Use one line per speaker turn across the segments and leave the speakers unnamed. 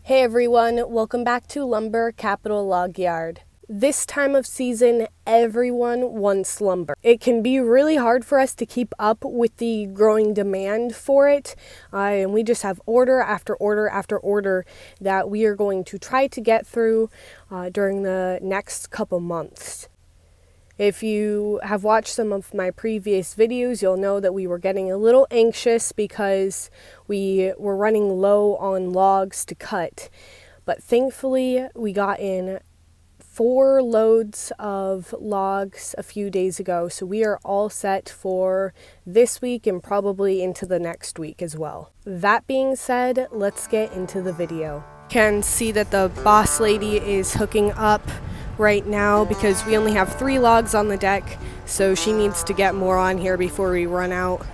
Hey everyone, welcome back to Lumber Capital Log Yard. This time of season, everyone wants lumber. It can be really hard for us to keep up with the growing demand for it, and we just have order after order after order that we are going to try to get through during the next couple months. If you have watched some of my previous videos, you'll know that we were getting a little anxious because we were running low on logs to cut. But thankfully, we got in 4 loads of logs a few days ago. So we are all set for this week and probably into the next week as well. That being said, let's get into the video. You can see that the boss lady is hooking up right now because we only have 3 logs on the deck, so she needs to get more on here before we run out.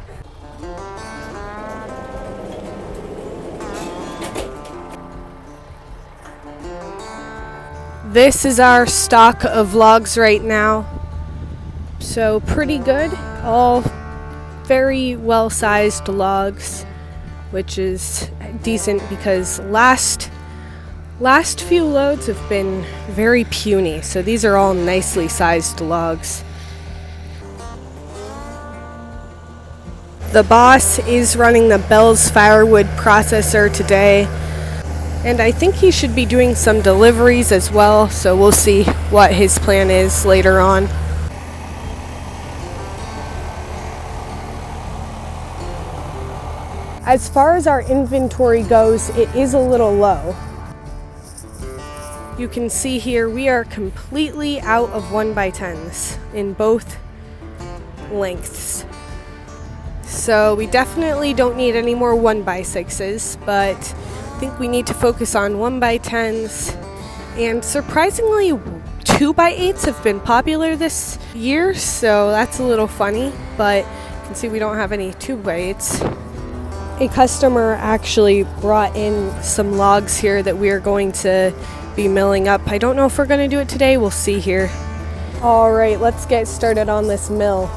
This is our stock of logs right now, so pretty good, all very well sized logs, which is decent because last few loads have been very puny, so these are all nicely sized logs. The boss is running the Bell's firewood processor today, and I think he should be doing some deliveries as well, so we'll see what his plan is later on. As far as our inventory goes, it is a little low. You can see here we are completely out of 1x10s in both lengths. So we definitely don't need any more 1x6s, but I think we need to focus on 1x10s. And surprisingly, 2x8s have been popular this year, so that's a little funny, but you can see we don't have any 2x8s. A customer actually brought in some logs here that we are going to be milling up. I don't know if we're going to do it today. We'll see here. All right, let's get started on this mill.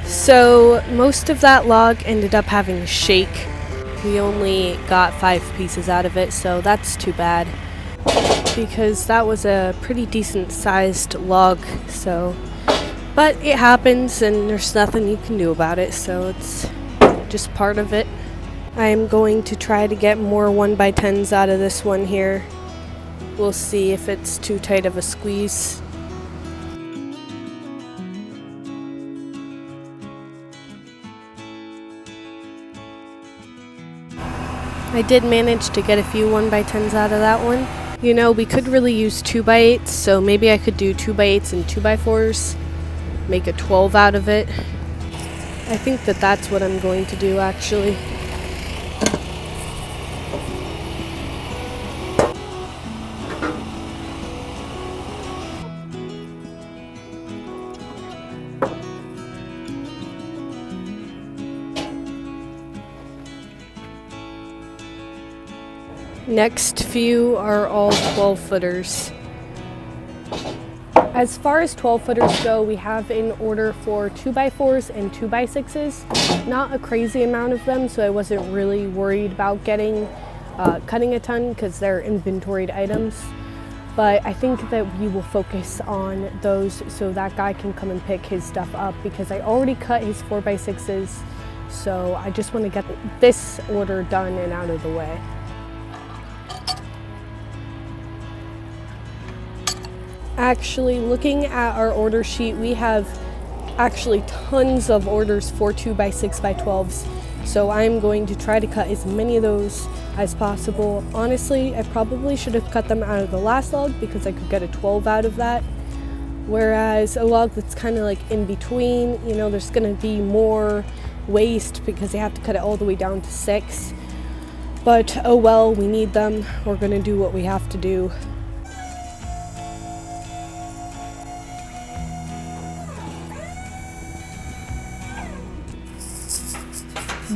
So most of that log ended up having shake. We only got 5 pieces out of it, so that's too bad because that was a pretty decent sized log. But it happens and there's nothing you can do about it, so it's just part of it. I'm going to try to get more 1x10s out of this one here. We'll see if it's too tight of a squeeze. I did manage to get a few 1x10s out of that one. You know, we could really use 2x8s, so maybe I could do 2x8s and 2x4s, make a 12 out of it. I think that that's what I'm going to do actually. Next few are all 12-footers. As far as 12 footers go, we have in order for 2x4s and 2x6s. Not a crazy amount of them, so I wasn't really worried about cutting a ton because they're inventoried items. But I think that we will focus on those so that guy can come and pick his stuff up, because I already cut his 4x6s. So I just want to get this order done and out of the way. Actually, looking at our order sheet, we have actually tons of orders for 2x6x12s. So I'm going to try to cut as many of those as possible. Honestly, I probably should have cut them out of the last log because I could get a 12 out of that. Whereas a log that's kind of like in between, you know, there's going to be more waste because they have to cut it all the way down to 6. But oh well, we need them. We're going to do what we have to do.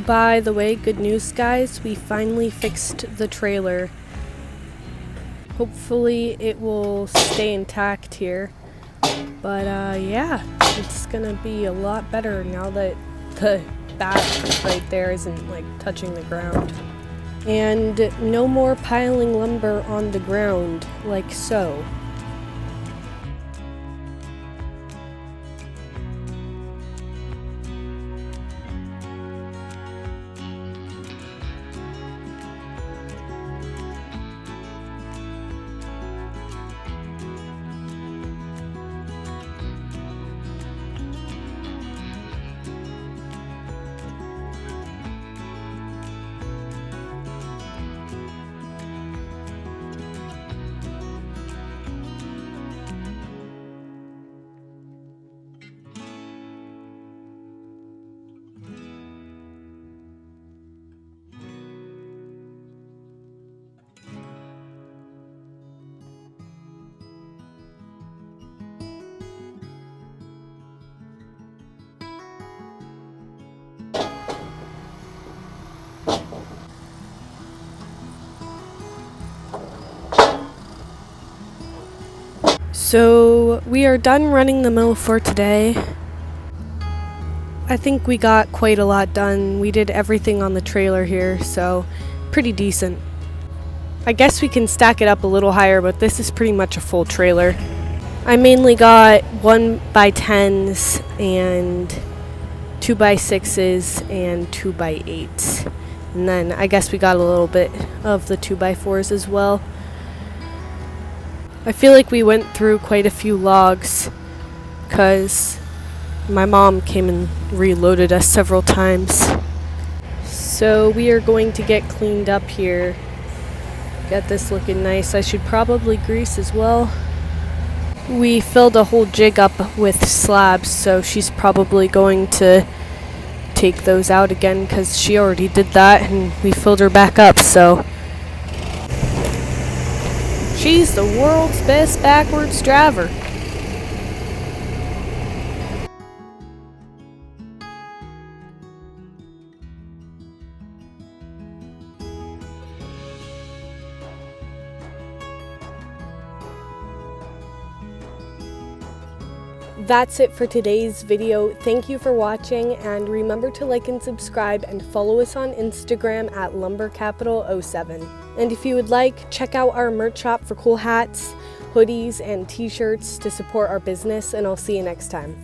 By the way, good news guys, we finally fixed the trailer. Hopefully it will stay intact here. But yeah, it's gonna be a lot better now that the back right there isn't like touching the ground. And no more piling lumber on the ground like so. So we are done running the mill for today. I think we got quite a lot done. We did everything on the trailer here, so pretty decent. I guess we can stack it up a little higher, but this is pretty much a full trailer. I mainly got 1x10s and 2x6s and 2x8s. And then I guess we got a little bit of the 2x4s as well. I feel like we went through quite a few logs because my mom came and reloaded us several times. So we are going to get cleaned up here. Get this looking nice. I should probably grease as well. We filled a whole jig up with slabs, so she's probably going to take those out again because she already did that and we filled her back up, so she's the world's best backwards driver. That's it for today's video. Thank you for watching, and remember to like and subscribe and follow us on Instagram at lumbercapital07. And if you would like, check out our merch shop for cool hats, hoodies, and t-shirts to support our business, and I'll see you next time.